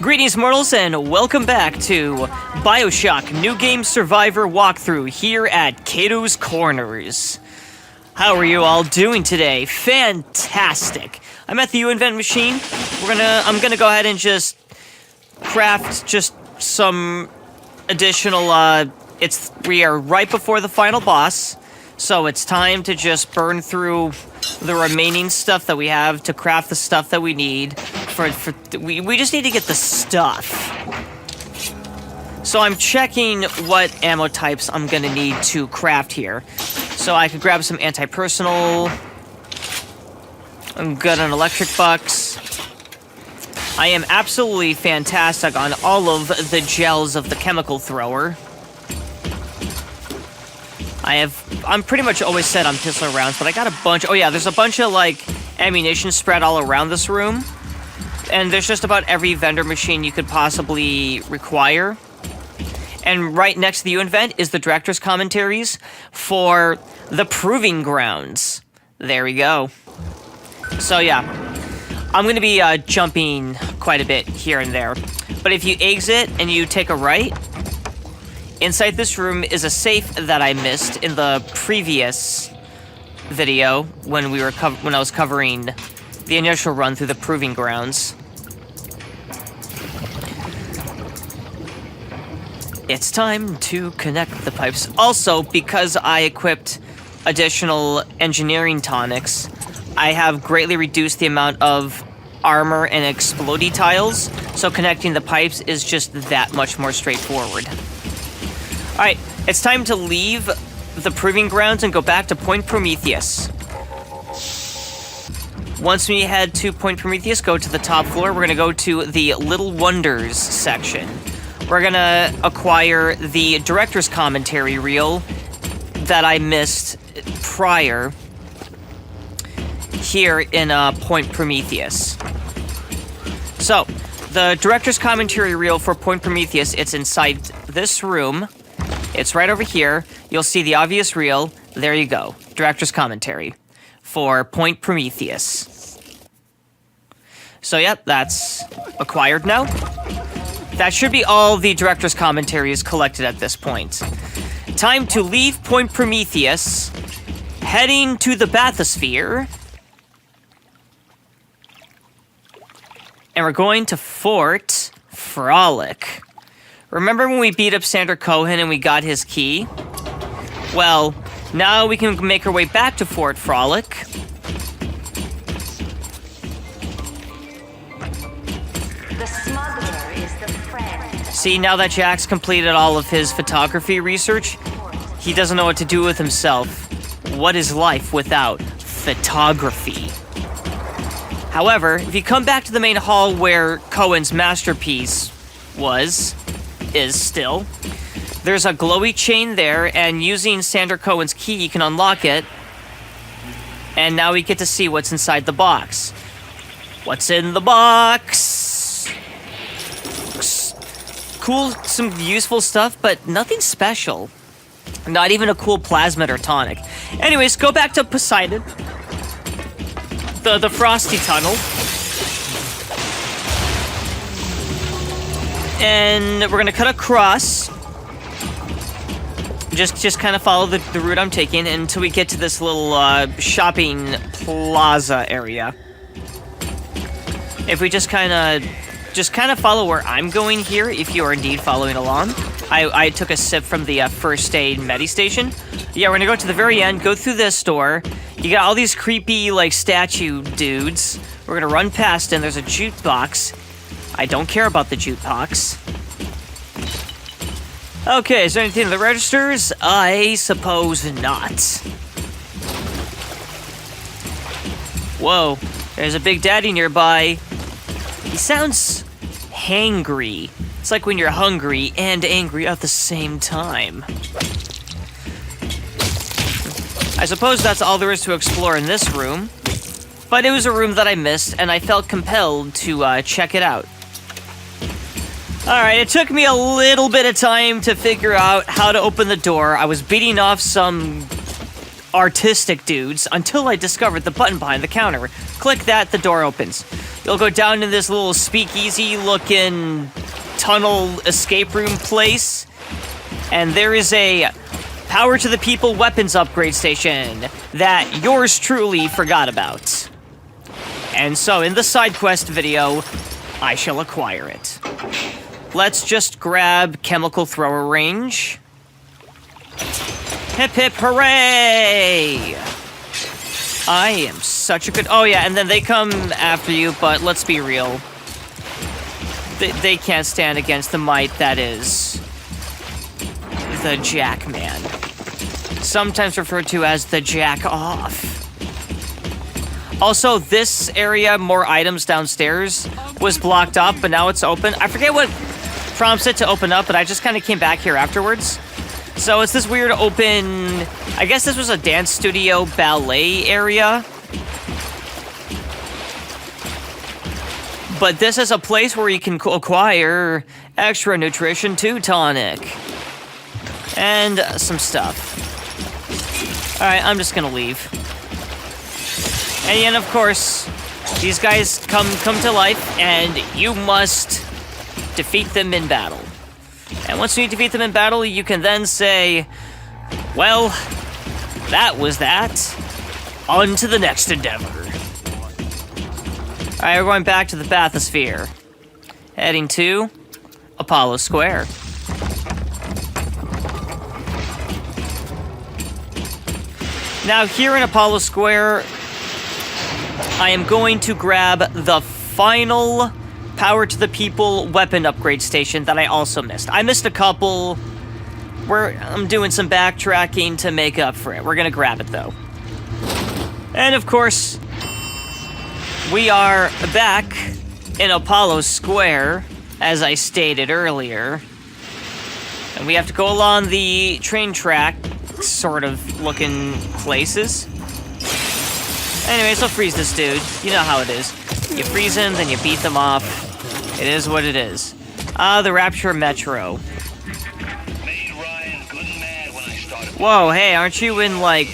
Greetings, mortals, and welcome back to Bioshock New Game Survivor walkthrough here at Kato's Corners. How are you all doing today? Fantastic. I'm at the U-Invent machine. I'm gonna go ahead and just craft just some additional, we are right before the final boss, so it's time to just burn through the remaining stuff that we have to craft the stuff that we need. We just need to get the stuff. So I'm checking what ammo types I'm gonna need to craft here. So I could grab some anti-personal. I'm good on electric bucks. I am absolutely fantastic on all of the gels of the chemical thrower. I'm pretty much always set on pistol rounds, but I got a bunch. Oh yeah, there's a bunch of like ammunition spread all around this room. And there's just about every vendor machine you could possibly require. And right next to the U-Invent is the director's commentaries for the Proving Grounds. There we go. So yeah, I'm going to be jumping quite a bit here and there. But if you exit and you take a right, inside this room is a safe that I missed in the previous video when I was covering the initial run through the Proving Grounds. It's time to connect the pipes. Also, because I equipped additional engineering tonics, I have greatly reduced the amount of armor and explodey tiles, so connecting the pipes is just that much more straightforward. Alright, it's time to leave the Proving Grounds and go back to Point Prometheus. Once we head to Point Prometheus, go to the top floor. We're going to go to the Little Wonders section. We're going to acquire the director's commentary reel that I missed prior here in Point Prometheus. So, the director's commentary reel for Point Prometheus, it's inside this room. It's right over here. You'll see the obvious reel. There you go. Director's commentary for Point Prometheus. So, yep, that's acquired now. That should be all the director's commentaries collected at this point. Time to leave Point Prometheus, heading to the bathysphere. And we're going to Fort Frolic. Remember when we beat up Sander Cohen and we got his key? Well, now we can make our way back to Fort Frolic. The smuggler is the friend. See, now that Jack's completed all of his photography research, he doesn't know what to do with himself. What is life without photography? However, if you come back to the main hall where Cohen's masterpiece is still, there's a glowy chain there, and using Sander Cohen's key, you can unlock it. And now we get to see what's inside the box. What's in the box? Cool, some useful stuff, but nothing special. Not even a cool plasmid or tonic. Anyways, go back to Poseidon. The Frosty Tunnel. And we're gonna cut across. Just kind of follow the route I'm taking until we get to this little shopping plaza area. If we just kind of follow where I'm going here, if you are indeed following along. I took a sip from the first aid medi station. Yeah, we're gonna go to the very end, go through this door. You got all these creepy, like, statue dudes. We're gonna run past, and there's a jukebox. I don't care about the jukebox. Okay, is there anything in the registers? I suppose not. Whoa, there's a Big Daddy nearby. He sounds hangry. It's like when you're hungry and angry at the same time. I suppose that's all there is to explore in this room. But it was a room that I missed, and I felt compelled to check it out. Alright, it took me a little bit of time to figure out how to open the door. I was beating off some artistic dudes until I discovered the button behind the counter. Click that, the door opens. You'll go down in this little speakeasy-looking tunnel escape room place, and there is a Power to the People weapons upgrade station that yours truly forgot about. And so in the side quest video, I shall acquire it. Let's just grab chemical thrower range. Hip hip hooray! I am such a good... Oh yeah, and then they come after you, but let's be real. They can't stand against the might that is the Jackman. Sometimes referred to as the Jack-Off. Also, this area, more items downstairs, was blocked up, but now it's open. I forget what prompts it to open up, but I just kind of came back here afterwards. So it's this weird open... I guess this was a dance studio ballet area. But this is a place where you can acquire extra nutrition 2 tonic. And some stuff. Alright, I'm just gonna leave. And then, of course, these guys come to life, and you must defeat them in battle. And once you defeat them in battle, you can then say, well, that was that. On to the next endeavor. Alright, we're going back to the bathysphere. Heading to Apollo Square. Now, here in Apollo Square, I am going to grab the final Power to the People weapon upgrade station that I also missed. I missed a couple. I'm doing some backtracking to make up for it. We're gonna grab it, though. And, of course, we are back in Apollo Square, as I stated earlier. And we have to go along the train track, sort of looking places. Anyways, I'll freeze this dude. You know how it is. You freeze him, then you beat them off. It is what it is. The Rapture Metro. Whoa, hey, aren't you in, like...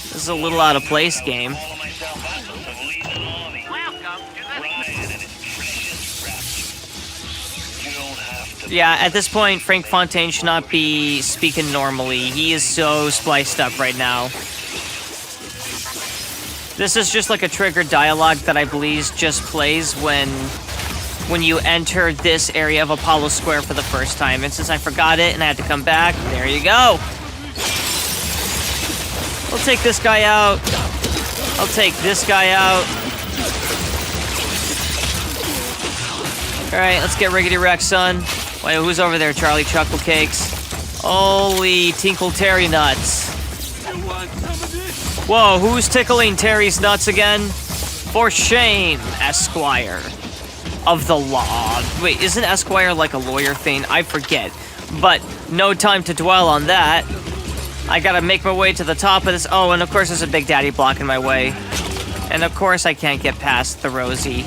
This is a little out of place, game. Yeah, at this point, Frank Fontaine should not be speaking normally. He is so spliced up right now. This is just like a triggered dialogue that I believe just plays when you enter this area of Apollo Square for the first time. And since I forgot it and I had to come back, there you go. We'll take this guy out. I'll take this guy out. Alright, let's get Riggedy Rex, son. Wait, who's over there? Charlie Chuckle Cakes. Holy Tinkle Terry Nuts. Whoa, who's tickling Terry's nuts again? For shame, Esquire of the law. Wait, isn't Esquire like a lawyer thing? I forget. But no time to dwell on that. I gotta make my way to the top of this. Oh, and of course there's a Big Daddy blocking my way. And of course I can't get past the Rosie.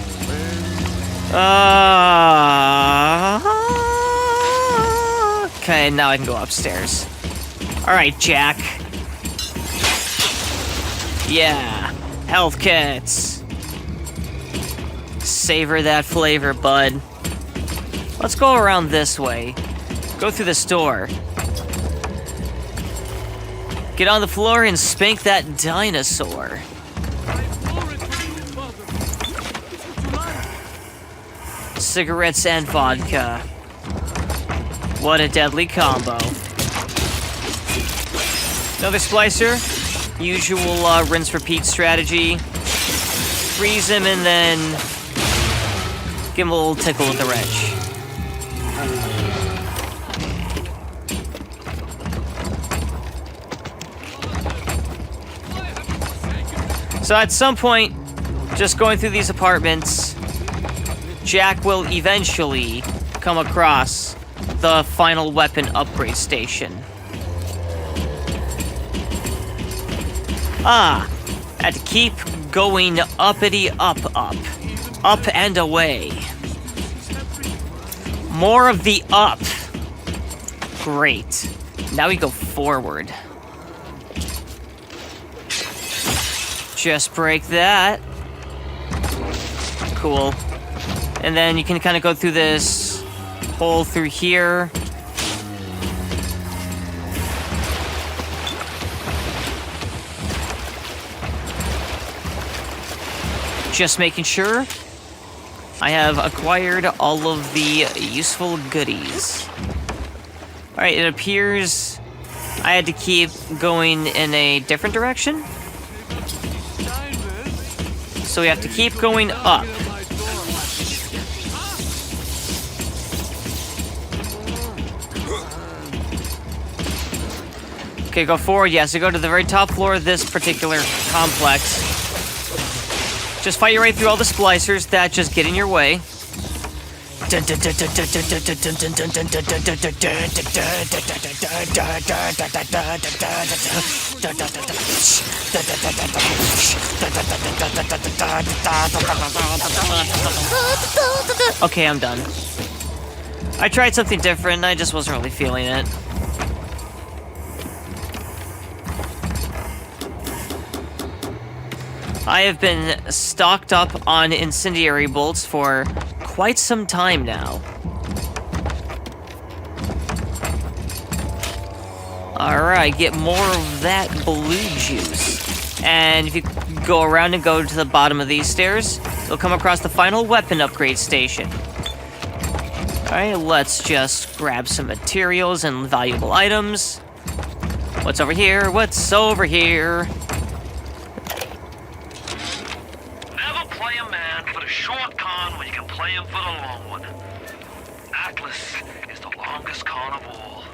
Okay, now I can go upstairs. Alright, Jack. Yeah, health kits. Savor that flavor, bud. Let's go around this way. Go through this door. Get on the floor and spank that dinosaur. Cigarettes and vodka. What a deadly combo. Another splicer. Usual rinse-repeat strategy. Freeze him and then give him a little tickle with the wrench. So at some point, just going through these apartments, Jack will eventually come across the final weapon upgrade station. Had to keep going uppity up. Up and away. More of the up. Great. Now we go forward. just break that. Cool. And then you can kind of go through this hole through here. Just making sure I have acquired all of the useful goodies. Alright, it appears I had to keep going in a different direction. So we have to keep going up. Okay, go forward. Yeah, so go to the very top floor of this particular complex. Just fight your way through all the splicers that just get in your way. Okay, I'm done. I tried something different, I just wasn't really feeling it. I have been stocked up on incendiary bolts for quite some time now. Alright, get more of that blue juice. And if you go around and go to the bottom of these stairs, you'll come across the final weapon upgrade station. Alright, let's just grab some materials and valuable items. What's over here? What's over here? Short con when you can play him for the long one. Atlas is the longest con of all.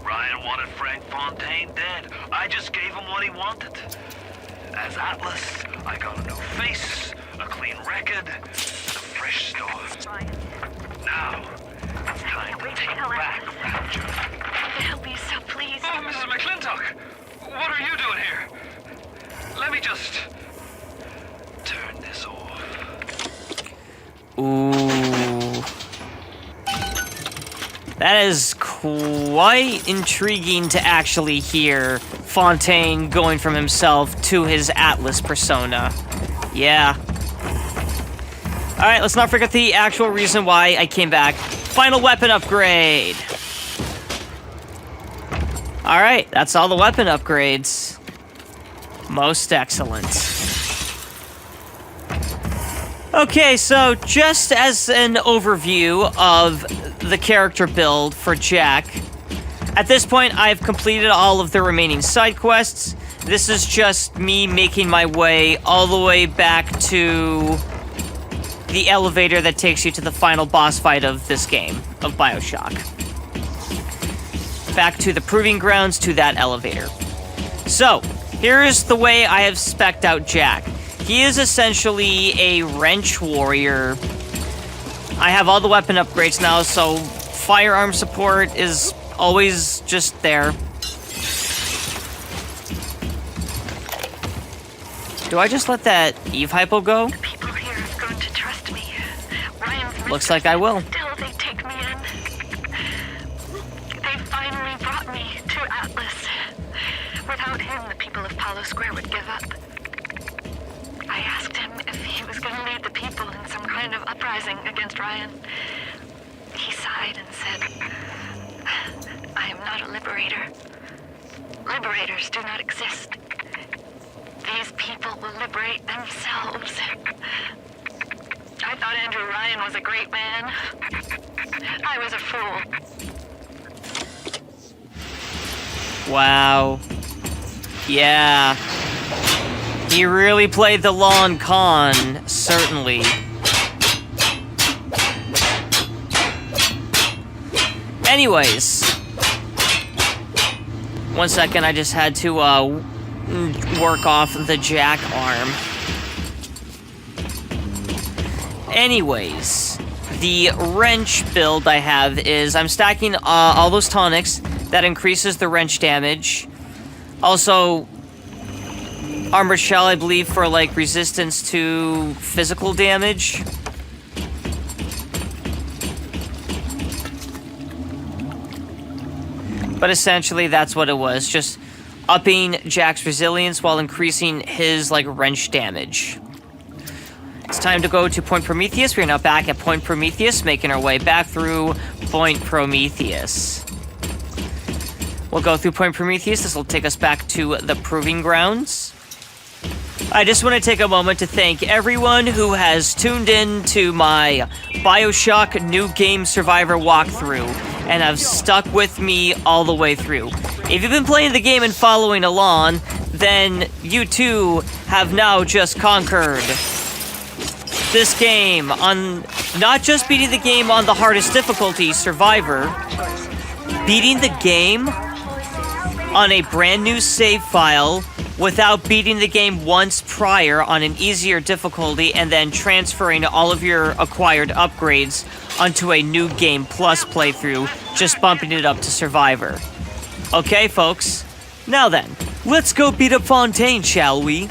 Ryan wanted Frank Fontaine dead. I just gave him what he wanted. As Atlas, I got a new face, a clean record, and a fresh start. Now, it's time to take back Rapture. Help me, so please. Oh, Mrs. McClintock! What are you doing here? Let me just turn this off. Ooh. That is quite intriguing to actually hear Fontaine going from himself to his Atlas persona. Yeah. Alright, let's not forget the actual reason why I came back. Final weapon upgrade! Alright, that's all the weapon upgrades. Most excellent. Okay, so just as an overview of the character build for Jack, at this point I've completed all of the remaining side quests. This is just me making my way all the way back to the elevator that takes you to the final boss fight of this game, of Bioshock. Back to the proving grounds to that elevator. So, here's the way I have spec'd out Jack. He is essentially a wrench warrior. I have all the weapon upgrades now, so firearm support is always just there. Do I just let that Eve hypo go? The people here have grown to trust me. Ryan's Looks like I will. Still, they take me in. They finally brought me to Atlas. Without him, the people of Palo Square would give up. I asked him if he was going to lead the people in some kind of uprising against Ryan. He sighed and said, I am not a liberator. Liberators do not exist. These people will liberate themselves. I thought Andrew Ryan was a great man. I was a fool. Wow. Yeah. He really played the long con, certainly. Anyways. One second, I just had to, work off the Jack arm. Anyways, the wrench build I have is I'm stacking all those tonics. That increases the wrench damage. Also, armor shell, I believe, for, like, resistance to physical damage. But essentially, that's what it was. Just upping Jack's resilience while increasing his, like, wrench damage. It's time to go to Point Prometheus. We are now back at Point Prometheus, making our way back through Point Prometheus. We'll go through Point Prometheus. This will take us back to the Proving Grounds. I just want to take a moment to thank everyone who has tuned in to my Bioshock New Game Survivor walkthrough and have stuck with me all the way through. If you've been playing the game and following along, then you too have now just conquered this game on not just beating the game on the hardest difficulty, Survivor, beating the game on a brand new save file without beating the game once prior on an easier difficulty and then transferring all of your acquired upgrades onto a new game plus playthrough, just bumping it up to Survivor. Okay, folks? Now then, let's go beat up Fontaine, shall we?